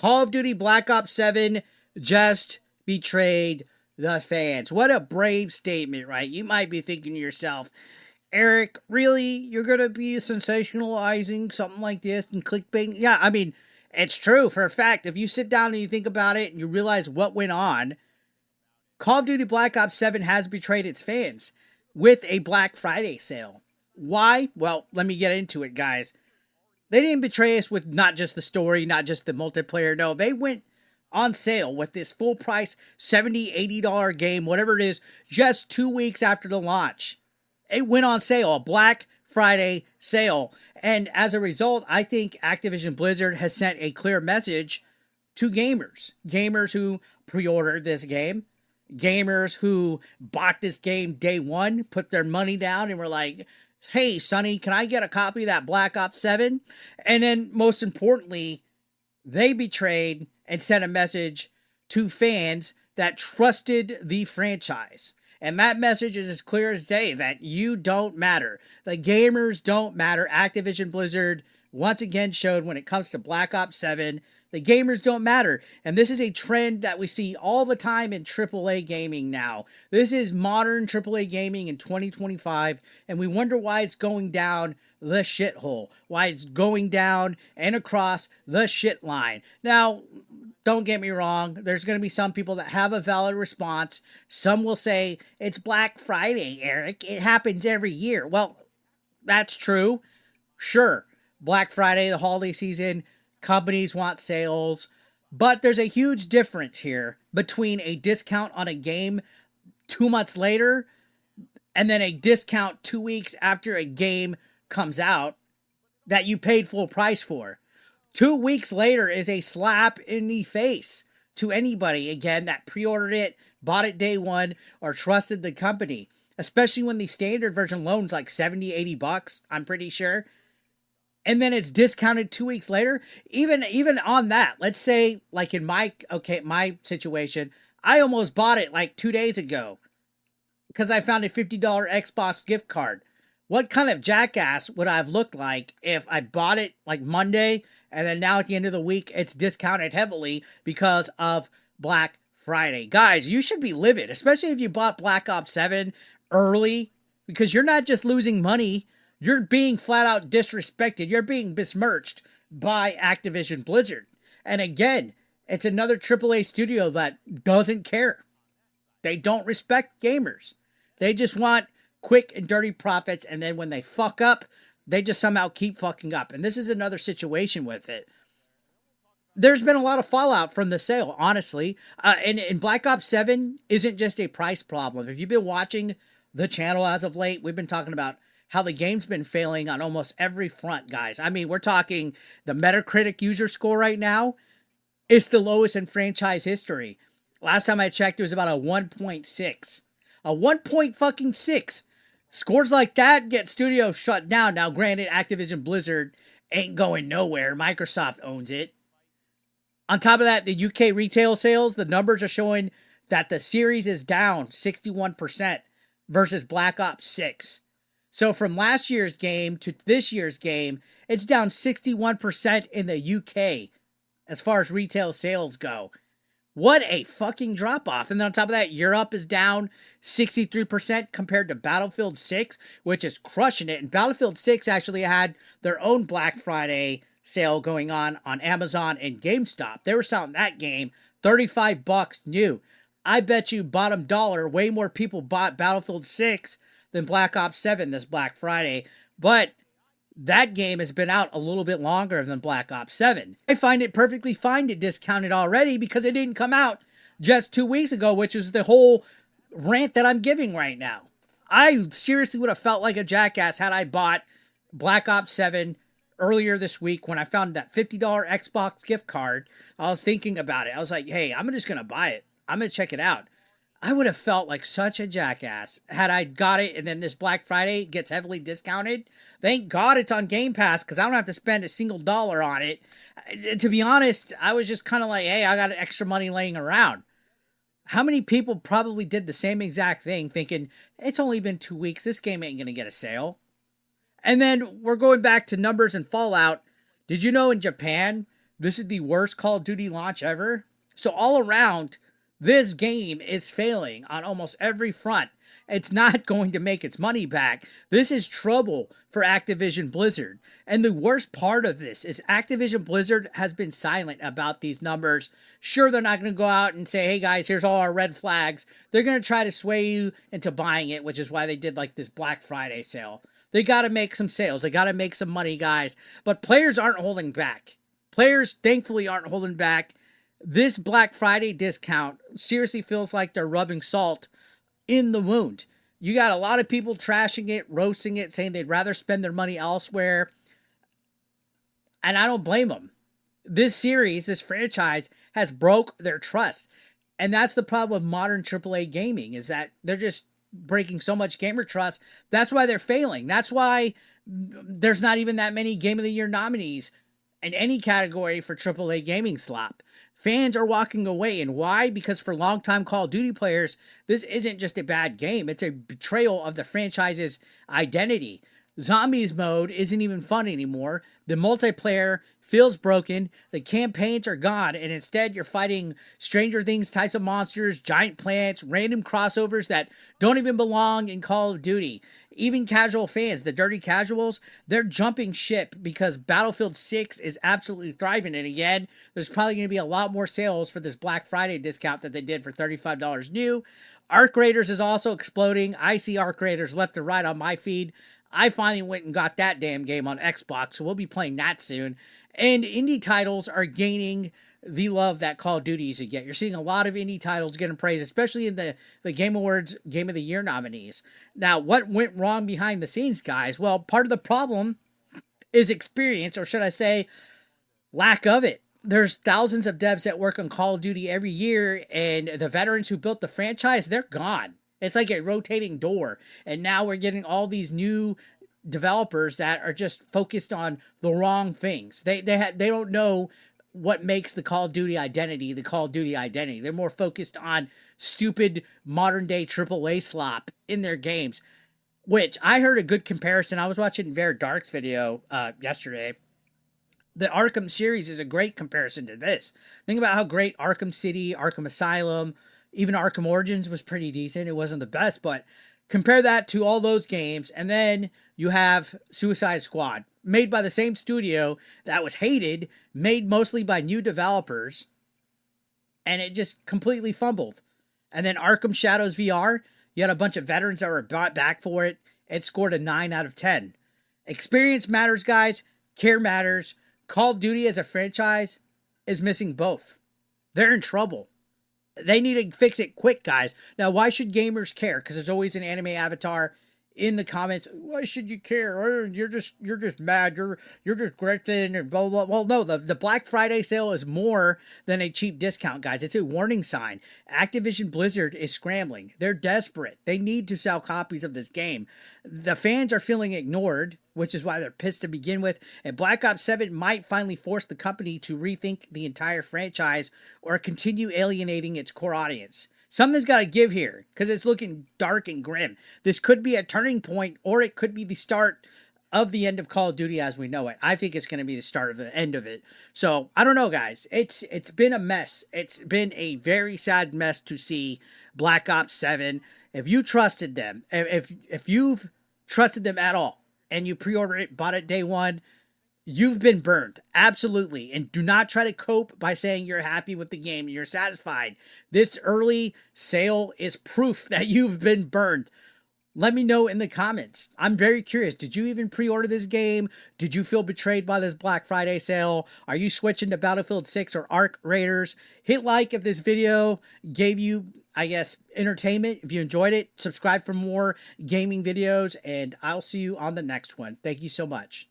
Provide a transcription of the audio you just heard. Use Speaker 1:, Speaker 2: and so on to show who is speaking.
Speaker 1: Call of Duty Black Ops 7 just betrayed the fans. What a brave statement, right? You might be thinking to yourself, Eric, really? You're going to be sensationalizing something like this and clickbait? Yeah, I mean, it's true for a fact. If you sit down and you think about it and you realize what went on, Call of Duty Black Ops 7 has betrayed its fans with a Black Friday sale. Why? Well, let me get into it, guys. They didn't betray us with not just the story, not just the multiplayer. No, they went on sale with this full price $70, $80 game, whatever it is, just 2 weeks after the launch. It went on sale, a Black Friday sale. And as a result, I think Activision Blizzard has sent a clear message to gamers. Gamers who pre-ordered this game. Gamers who bought this game day one, put their money down and were like, hey, Sonny, can I get a copy of that Black Ops 7? And then most importantly, they betrayed and sent a message to fans that trusted the franchise. And that message is as clear as day, that you don't matter. The gamers don't matter. Activision Blizzard once again showed when it comes to Black Ops 7, the gamers don't matter. And this is a trend that we see all the time in AAA gaming now. This is modern AAA gaming in 2025, and we wonder why it's going down the shithole, why it's going down and across the shit line. Now, don't get me wrong, there's going to be some people that have a valid response. Some will say, it's Black Friday, Eric. It happens every year. Well, that's true. Sure, Black Friday, the holiday season, companies want sales, but there's a huge difference here between a discount on a game 2 months later and then a discount 2 weeks after a game comes out that you paid full price for. 2 weeks later is a slap in the face to anybody, again, that pre-ordered it, bought it day one, or trusted the company, especially when the standard version loan's like 70, 80 bucks, I'm pretty sure. And then it's discounted 2 weeks later. Even on that, let's say like in my situation, I almost bought it like 2 days ago because I found a $50 Xbox gift card. What kind of jackass would I have looked like if I bought it like Monday and then now at the end of the week it's discounted heavily because of Black Friday? Guys, you should be livid, especially if you bought Black Ops 7 early, because you're not just losing money. You're being flat out disrespected. You're being besmirched by Activision Blizzard. And again, it's another AAA studio that doesn't care. They don't respect gamers. They just want quick and dirty profits. And then when they fuck up, they just somehow keep fucking up. And this is another situation with it. There's been a lot of fallout from the sale, honestly. And Black Ops 7 isn't just a price problem. If you've been watching the channel as of late, we've been talking about how the game's been failing on almost every front, guys. I mean, we're talking the Metacritic user score right now. It's the lowest in franchise history. Last time I checked, it was about a 1.6. A 1.6. Scores like that get studios shut down. Now, granted, Activision Blizzard ain't going nowhere. Microsoft owns it. On top of that, the UK retail sales, the numbers are showing that the series is down 61% versus Black Ops 6. So from last year's game to this year's game, it's down 61% in the UK as far as retail sales go. What a fucking drop-off. And then on top of that, Europe is down 63% compared to Battlefield 6, which is crushing it. And Battlefield 6 actually had their own Black Friday sale going on Amazon and GameStop. They were selling that game $35 new. I bet you bottom dollar, way more people bought Battlefield 6 than Black Ops 7 this Black Friday. But that game has been out a little bit longer than Black Ops 7. I find it perfectly fine to discount it already because it didn't come out just 2 weeks ago, which is the whole rant that I'm giving right now. I seriously would have felt like a jackass had I bought Black Ops 7 earlier this week when I found that $50 Xbox gift card. I was thinking about it. I was like, hey, I'm just going to buy it. I'm going to check it out. I would have felt like such a jackass had I got it and then this Black Friday gets heavily discounted. Thank God it's on Game Pass because I don't have to spend a single dollar on it. To be honest, I was just kind of like, hey, I got extra money laying around. How many people probably did the same exact thing thinking, it's only been 2 weeks, this game ain't going to get a sale? And then we're going back to numbers and Fallout. Did you know in Japan, this is the worst Call of Duty launch ever. So all around, this game is failing on almost every front. It's not going to make its money back. This is trouble for Activision Blizzard. And the worst part of this is Activision Blizzard has been silent about these numbers. Sure, they're not going to go out and say, hey guys, here's all our red flags. They're going to try to sway you into buying it, which is why they did like this Black Friday sale. They got to make some sales. They got to make some money, guys. But players aren't holding back. Players, thankfully, aren't holding back. This Black Friday discount seriously feels like they're rubbing salt in the wound. You got a lot of people trashing it, roasting it, saying they'd rather spend their money elsewhere. And I don't blame them. This series, this franchise, has broke their trust. And that's the problem with modern AAA gaming, is that they're just breaking so much gamer trust. That's why they're failing. That's why there's not even that many Game of the Year nominees in any category for AAA gaming slop. Fans are walking away. And why? Because for longtime Call of Duty players, this isn't just a bad game. It's a betrayal of the franchise's identity. Zombies mode isn't even fun anymore. The multiplayer feels broken. The campaigns are gone. And instead, you're fighting Stranger Things types of monsters, giant plants, random crossovers that don't even belong in Call of Duty. Even casual fans, the dirty casuals, they're jumping ship because Battlefield 6 is absolutely thriving. And again, there's probably going to be a lot more sales for this Black Friday discount that they did for $35 new. Arc Raiders is also exploding. I see Arc Raiders left and right on my feed. I finally went and got that damn game on Xbox, so we'll be playing that soon. And indie titles are gaining the love that Call of Duty used to get. You're seeing a lot of indie titles getting praise, especially in the Game Awards Game of the Year nominees. Now, what went wrong behind the scenes, guys? Well, part of the problem is experience, or should I say, lack of it. There's thousands of devs that work on Call of Duty every year, and the veterans who built the franchise, they're gone. It's like a rotating door. And now we're getting all these new developers that are just focused on the wrong things. They don't know what makes the Call of Duty identity the Call of Duty identity. They're more focused on stupid modern day AAA slop in their games, which I heard a good comparison. I was watching Ver Dark's video yesterday. The Arkham series is a great comparison to this. Think about how great Arkham City, Arkham Asylum, even Arkham Origins was pretty decent. It wasn't the best, but compare that to all those games. And then you have Suicide Squad, made by the same studio that was hated, made mostly by new developers, and it just completely fumbled. And then Arkham Shadows VR, you had a bunch of veterans that were brought back for it. It scored a 9 out of 10. Experience matters, guys. Care matters. Call of Duty as a franchise is missing both. They're in trouble. They need to fix it quick, guys. Now, why should gamers care? Because there's always an anime avatar in the comments. Why should you care? You're just mad. You're just grifting and blah, blah, blah. Well, no, the Black Friday sale is more than a cheap discount, guys. It's a warning sign. Activision Blizzard is scrambling. They're desperate. They need to sell copies of this game. The fans are feeling ignored, which is why they're pissed to begin with. And Black Ops 7 might finally force the company to rethink the entire franchise or continue alienating its core audience. Something's got to give here because it's looking dark and grim. This could be a turning point, or it could be the start of the end of Call of Duty as we know it. I think it's going to be the start of the end of it. So I don't know, guys. It's been a mess. It's been a very sad mess to see Black Ops 7. If you trusted them, if you've trusted them at all, and you pre-ordered it, bought it day one, you've been burned. Absolutely. And do not try to cope by saying you're happy with the game and you're satisfied. This early sale is proof that you've been burned. Let me know in the comments. I'm very curious. Did you even pre-order this game? Did you feel betrayed by this Black Friday sale? Are you switching to Battlefield 6 or Arc Raiders? Hit like if this video gave you, I guess, entertainment. If you enjoyed it, subscribe for more gaming videos, and I'll see you on the next one. Thank you so much.